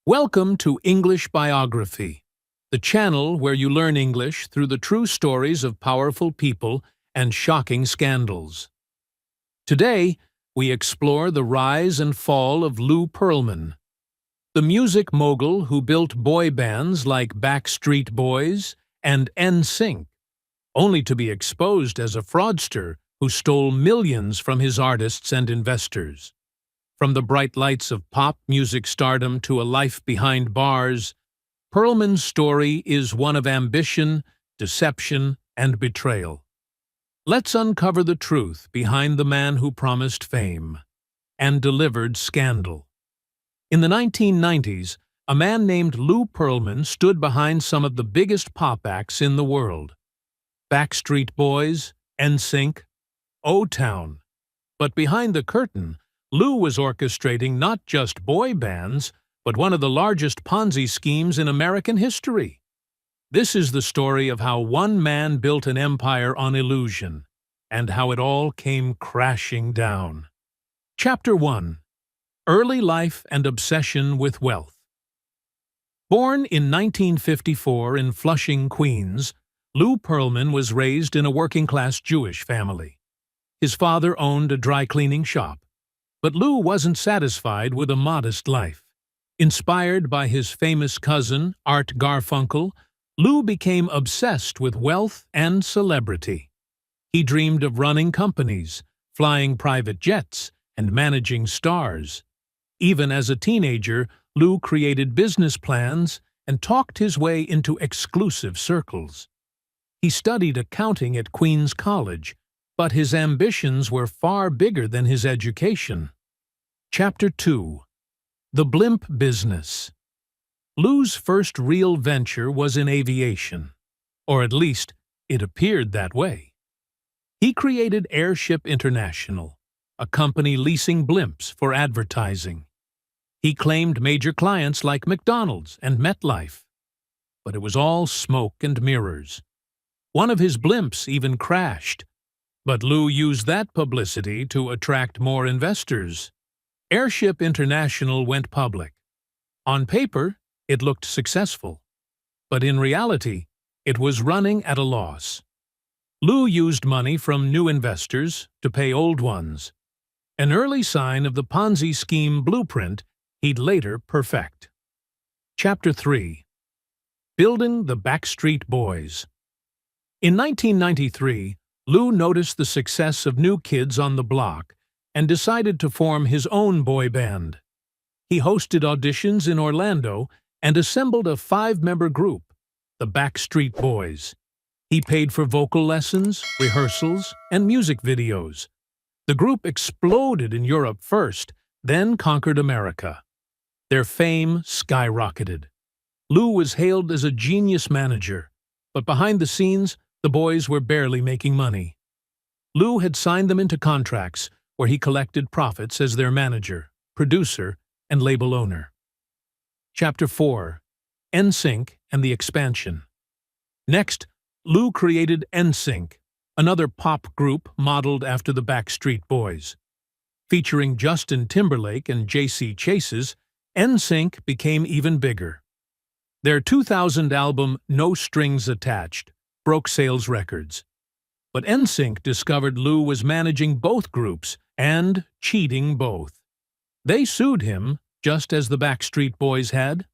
Welcome to English Biography, the channel where you learn English through the true stories of powerful people and shocking scandals. Today, we explore the rise and fall of Lou Pearlman, the music mogul who built boy bands like Backstreet Boys and NSYNC, only to be exposed as a fraudster who stole millions from his artists and investors. From the bright lights of pop music stardom to a life behind bars, Pearlman's story is one of ambition, deception, and betrayal. Let's uncover the truth behind the man who promised fame and delivered scandal. In the 1990s, a man named Lou Pearlman stood behind some of the biggest pop acts in the world: Backstreet Boys, NSYNC, O-Town. But behind the curtain, Lou was orchestrating not just boy bands, but one of the largest Ponzi schemes in American history. This is the story of how one man built an empire on illusion, and how it all came crashing down. Chapter 1. Early Life and Obsession with Wealth. Born in 1954 in Flushing, Queens, Lou Pearlman was raised in a working-class Jewish family. His father owned a dry-cleaning shop. But Lou wasn't satisfied with a modest life. Inspired by his famous cousin, Art Garfunkel, Lou became obsessed with wealth and celebrity. He dreamed of running companies, flying private jets, and managing stars. Even as a teenager, Lou created business plans and talked his way into exclusive circles. He studied accounting at Queens College, but his ambitions were far bigger than his education. Chapter 2. The Blimp Business. Lou's first real venture was in aviation, or at least it appeared that way. He created Airship International, a company leasing blimps for advertising. He claimed major clients like McDonald's and MetLife. But it was all smoke and mirrors. One of his blimps even crashed. But Lou used that publicity to attract more investors. Airship International went public. On paper, it looked successful. But in reality, it was running at a loss. Lou used money from new investors to pay old ones. An early sign of the Ponzi scheme blueprint he'd later perfect. Chapter 3. Building the Backstreet Boys. In 1993, Lou noticed the success of New Kids on the Block and decided to form his own boy band. He hosted auditions in Orlando and assembled a 5-member group, the Backstreet Boys. He paid for vocal lessons, rehearsals, and music videos. The group exploded in Europe first, then conquered America. Their fame skyrocketed. Lou was hailed as a genius manager, but behind the scenes, the boys were barely making money. Lou had signed them into contracts where he collected profits as their manager, producer, and label owner. Chapter 4. NSYNC and the Expansion. Next, Lou created NSYNC, another pop group modeled after the Backstreet Boys. Featuring Justin Timberlake and J.C. Chases, NSYNC became even bigger. Their 2000 album No Strings Attached broke sales records. But NSYNC discovered Lou was managing both groups and cheating both. They sued him, just as the Backstreet Boys had.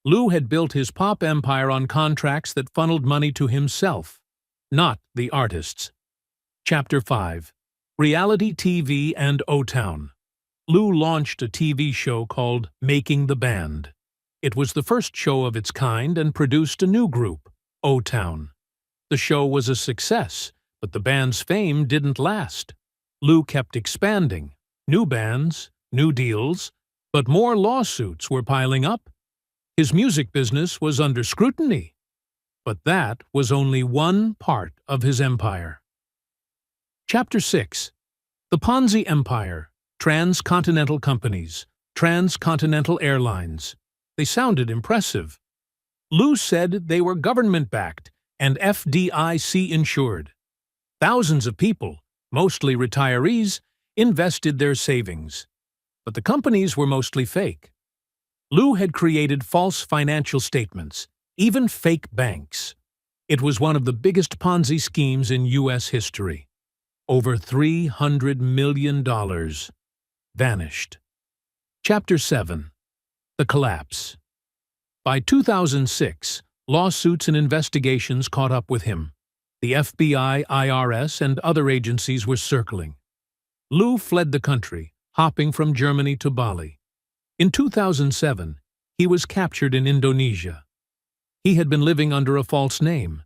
Lou had built his pop empire on contracts that funneled money to himself, not the artists. Chapter 5. Reality TV and O-Town. Lou launched a TV show called Making the Band. It was the first show of its kind and produced a new group, O-Town. The show was a success, but the band's fame didn't last. Lou kept expanding. New bands, new deals, but more lawsuits were piling up. His music business was under scrutiny. But that was only one part of his empire. Chapter 6. The Ponzi Empire. Transcontinental companies. Transcontinental airlines. They sounded impressive. Lou said they were government-backed and FDIC insured. Thousands of people, mostly retirees, invested their savings. But the companies were mostly fake. Lou had created false financial statements, even fake banks. It was one of the biggest Ponzi schemes in U.S. history. Over $300 million vanished. Chapter 7. The Collapse. By 2006, lawsuits and investigations caught up with him. The FBI, IRS, and other agencies were circling. Lou fled the country, hopping from Germany to Bali. In 2007, he was captured in Indonesia. He had been living under a false name.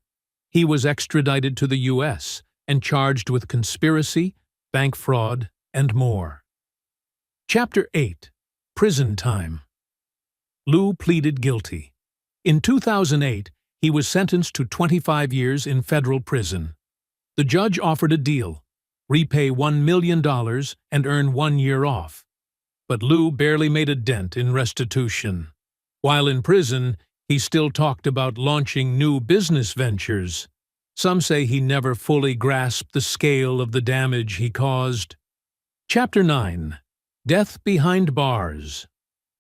He was extradited to the U.S. and charged with conspiracy, bank fraud, and more. Chapter 8. Prison Time. Lou pleaded guilty. In 2008, he was sentenced to 25 years in federal prison. The judge offered a deal: repay $1 million and earn 1 year off. But Lou barely made a dent in restitution. While in prison, he still talked about launching new business ventures. Some say he never fully grasped the scale of the damage he caused. Chapter 9. Death Behind Bars.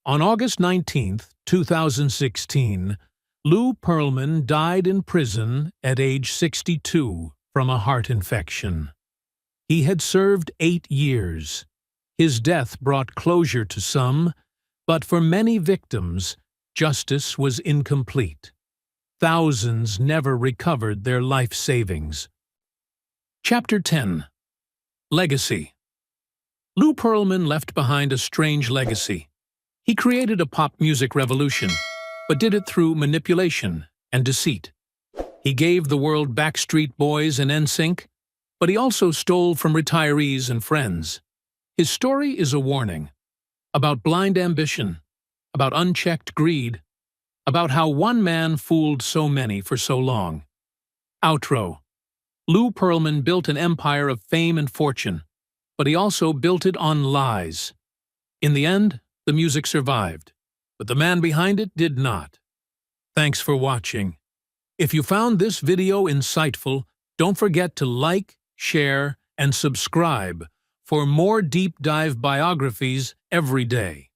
On August 19, 2016, Lou Pearlman died in prison at age 62 from a heart infection. He had served 8 years. His death brought closure to some, but for many victims, justice was incomplete. Thousands never recovered their life savings. Chapter 10. Legacy. Lou Pearlman left behind a strange legacy. He created a pop music revolution, but did it through manipulation and deceit. He gave the world Backstreet Boys and NSYNC, but he also stole from retirees and friends. His story is a warning about blind ambition, about unchecked greed, about how one man fooled so many for so long. Outro. Lou Pearlman built an empire of fame and fortune, but he also built it on lies. In the end, the music survived, but the man behind it did not. Thanks for watching. If you found this video insightful, don't forget to like, share, and subscribe for more deep dive biographies every day.